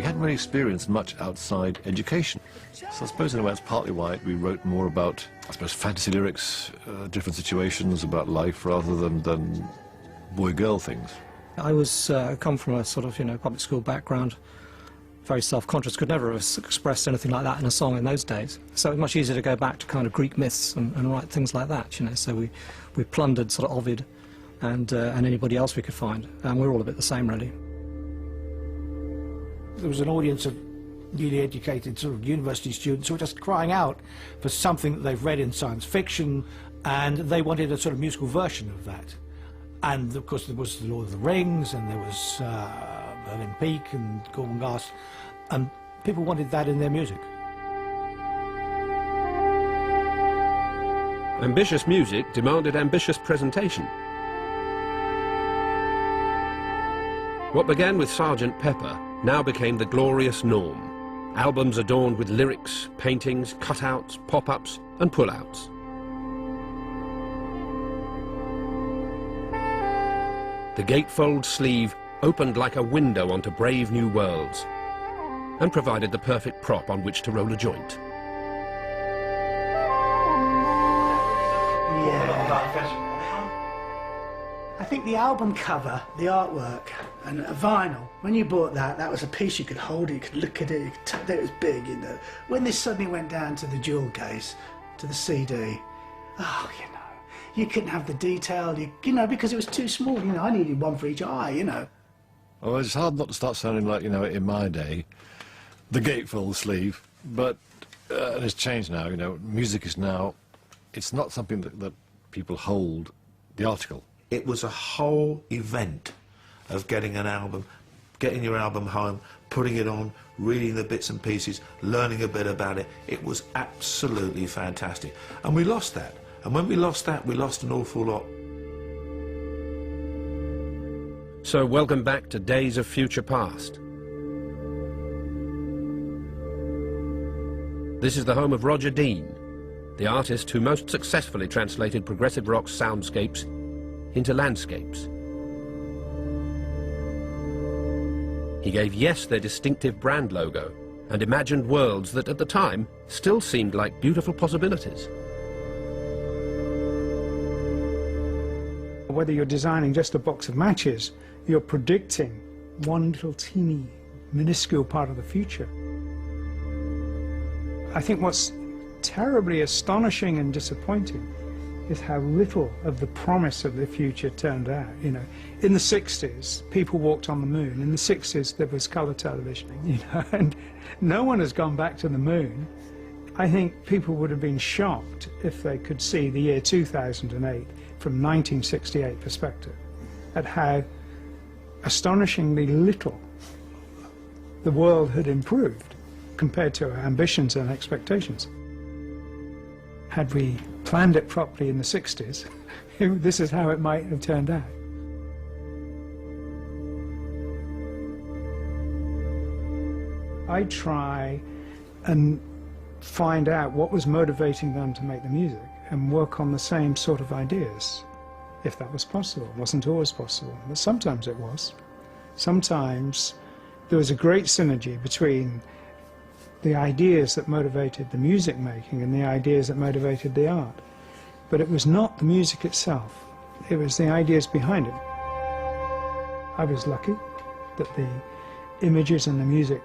we hadn't really experienced much outside education. So I suppose in a way that's partly why we wrote more about, I suppose, fantasy lyrics, different situations about life rather than boy-girl things. I was come from a sort of, public school background, very self-conscious, could never have expressed anything like that in a song in those days. So it was much easier to go back to kind of Greek myths and write things like that, So we plundered sort of Ovid and anybody else we could find, and we're all a bit the same, really. There was an audience of newly educated sort of university students who were just crying out for something that they've read in science fiction, and they wanted a sort of musical version of that. And of course there was The Lord of the Rings, and there was Berlin Peak and Gorgon Gas, and people wanted that in their music. Ambitious music demanded ambitious presentation. What began with Sgt. Pepper now became the glorious norm. Albums adorned with lyrics, paintings, cutouts, pop-ups and pull-outs. The gatefold sleeve opened like a window onto brave new worlds and provided the perfect prop on which to roll a joint. I think the album cover, the artwork, and a vinyl, when you bought that, that was a piece you could hold it, you could look at it, you could tell that it was big, When this suddenly went down to the jewel case, to the CD, you couldn't have the detail, because it was too small, I needed one for each eye, Well, it's hard not to start sounding like, in my day, the gatefold sleeve, but it's changed now, music is now, it's not something that people hold the article. It was a whole event of getting an album, getting your album home, putting it on, reading the bits and pieces, learning a bit about it. It was absolutely fantastic. And we lost that. And when we lost that, we lost an awful lot. So welcome back to Days of Future Past. This is the home of Roger Dean, the artist who most successfully translated progressive rock's soundscapes into landscapes. He gave Yes their distinctive brand logo and imagined worlds that at the time still seemed like beautiful possibilities. Whether you're designing just a box of matches, you're predicting one little teeny, minuscule part of the future. I think what's terribly astonishing and disappointing is how little of the promise of the future turned out. In the 60s, people walked on the moon. In the 60s, there was colour television, and no one has gone back to the moon. I think people would have been shocked if they could see the year 2008 from 1968 perspective, at how astonishingly little the world had improved compared to our ambitions and expectations. Had we planned it properly in the 60s, this is how it might have turned out. I try and find out what was motivating them to make the music and work on the same sort of ideas, if that was possible. It wasn't always possible, but sometimes it was. Sometimes there was a great synergy between the ideas that motivated the music making and the ideas that motivated the art. But it was not the music itself, it was the ideas behind it. I was lucky that the images and the music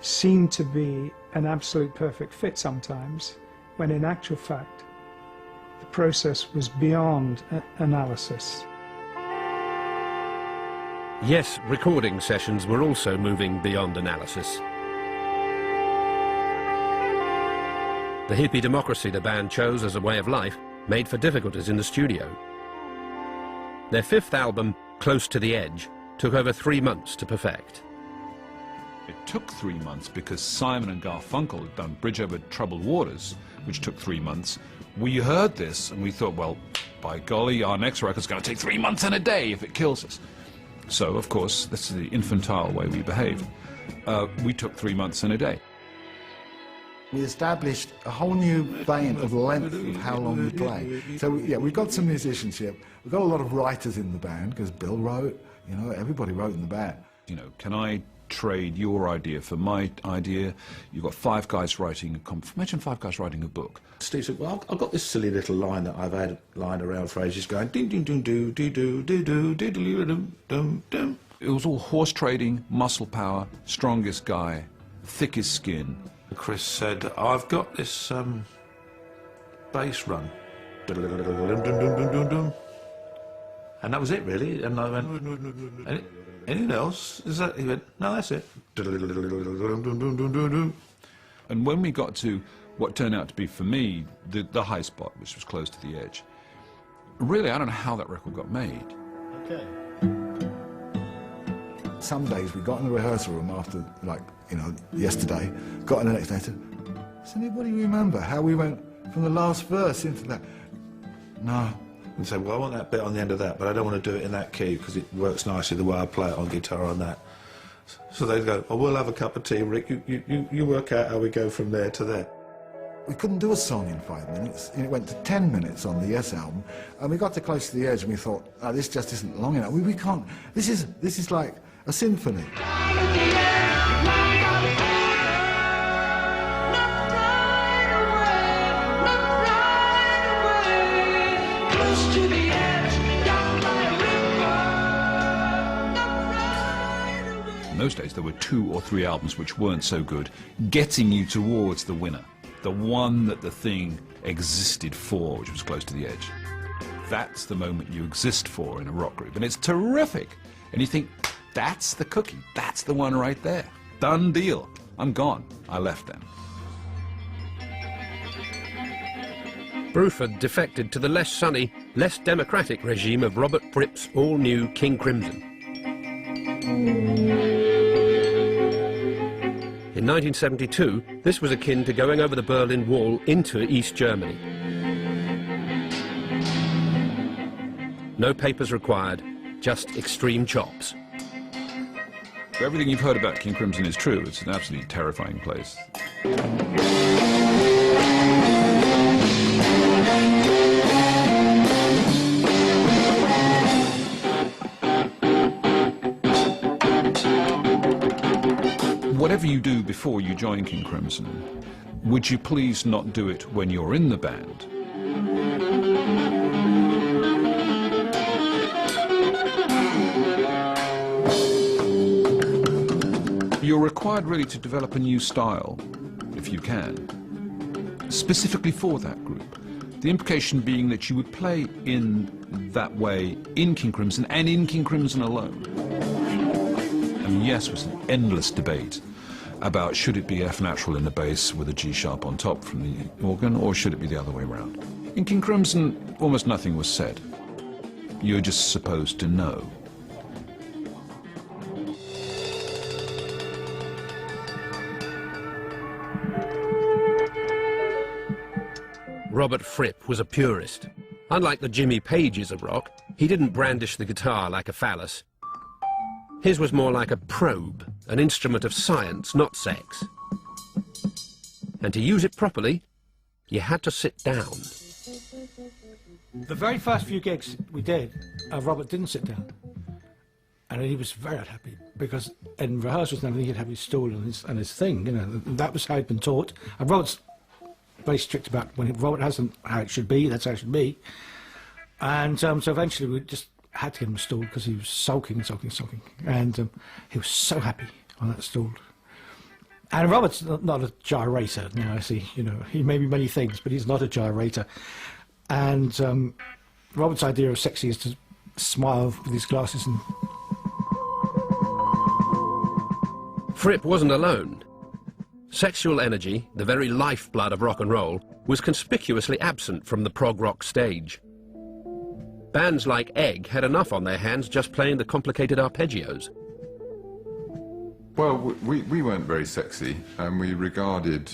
seemed to be an absolute perfect fit sometimes, when in actual fact the process was beyond analysis. Yes, recording sessions were also moving beyond analysis. The hippie democracy the band chose as a way of life made for difficulties in the studio. Their fifth album, Close to the Edge, took over 3 months to perfect. It took 3 months because Simon and Garfunkel had done Bridge Over Troubled Waters, which took 3 months. We heard this and we thought, well, by golly, our next record's going to take 3 months and a day if it kills us. So, of course, this is the infantile way we behaved. We took 3 months and a day. We established a whole new vein of length of how long we play. So, yeah, we've got some musicianship. We've got a lot of writers in the band, because Bill wrote, everybody wrote in the band. Can I trade your idea for my idea. You've got 5 guys writing imagine 5 guys writing a book. Steve said, well, I've got this silly little line that I've had lying around for ages going ding ding ding doo doo doo doo doo doo doo dum dum dum. It was all horse trading, muscle power, strongest guy, thickest skin. Chris said, I've got this bass run. And that was it, really. And I went, anything else? Is that? He went, no, that's it. And when we got to what turned out to be, for me, the high spot, which was close to the edge, really, I don't know how that record got made. Okay. Some days we got in the rehearsal room after, like, you know, yesterday, got in the next day and said, does anybody remember how we went from the last verse into that? No. And say, well, I want that bit on the end of that, but I don't want to do it in that key because it works nicely the way I play it on guitar on that. So they'd go, oh, we'll have a cup of tea, Rick. You work out how we go from there to there. We couldn't do a song in 5 minutes, and it went to 10 minutes on the Yes album, and we got to close to the edge and we thought, oh, this just isn't long enough. We can't, this is like a symphony. In those days, there were 2 or 3 albums which weren't so good, getting you towards the winner, the one that the thing existed for, which was close to the edge. That's the moment you exist for in a rock group, and it's terrific. And you think, that's the cookie, that's the one right there. Done deal. I'm gone. I left them. Bruford defected to the less sunny, less democratic regime of Robert Fripp's all-new King Crimson. In 1972, this was akin to going over the Berlin Wall into East Germany. No papers required, just extreme chops. Everything you've heard about King Crimson is true. It's an absolutely terrifying place. Whatever you do before you join King Crimson, would you please not do it when you're in the band? You're required really to develop a new style, if you can, specifically for that group. The implication being that you would play in that way in King Crimson and in King Crimson alone. And yes, was an endless debate about should it be F natural in the bass with a G sharp on top from the organ, or should it be the other way around. In King Crimson, almost nothing was said. You're just supposed to know. Robert Fripp was a purist. Unlike the Jimmy Pages of rock, he didn't brandish the guitar like a phallus. His was more like a probe, an instrument of science, not sex. And to use it properly, you had to sit down. The very first few gigs we did, Robert didn't sit down. And he was very unhappy, because in rehearsals and everything, he'd have his stool and his thing, you know. That was how he'd been taught. And Robert's very strict about when Robert has how it should be, that's how it should be. And so eventually we just had to get him a stool because he was sulking. And he was so happy on that stool. And Robert's not a gyrator now, I see, you know. He may be many things, but he's not a gyrator. And Robert's idea of sexy is to smile with his glasses and... Fripp wasn't alone. Sexual energy, the very lifeblood of rock and roll, was conspicuously absent from the prog rock stage. Bands like Egg had enough on their hands just playing the complicated arpeggios. Well, we weren't very sexy, and we regarded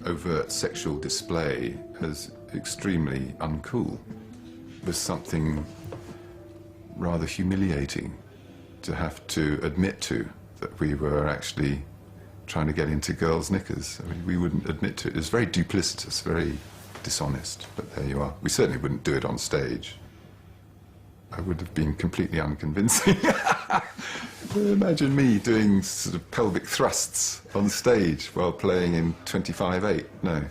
overt sexual display as extremely uncool. There's something rather humiliating to have to admit to that we were actually trying to get into girls' knickers. I mean, we wouldn't admit to it. It was very duplicitous, very dishonest, but there you are. We certainly wouldn't do it on stage. I would have been completely unconvincing. Imagine me doing sort of pelvic thrusts on stage while playing in 25/8. No.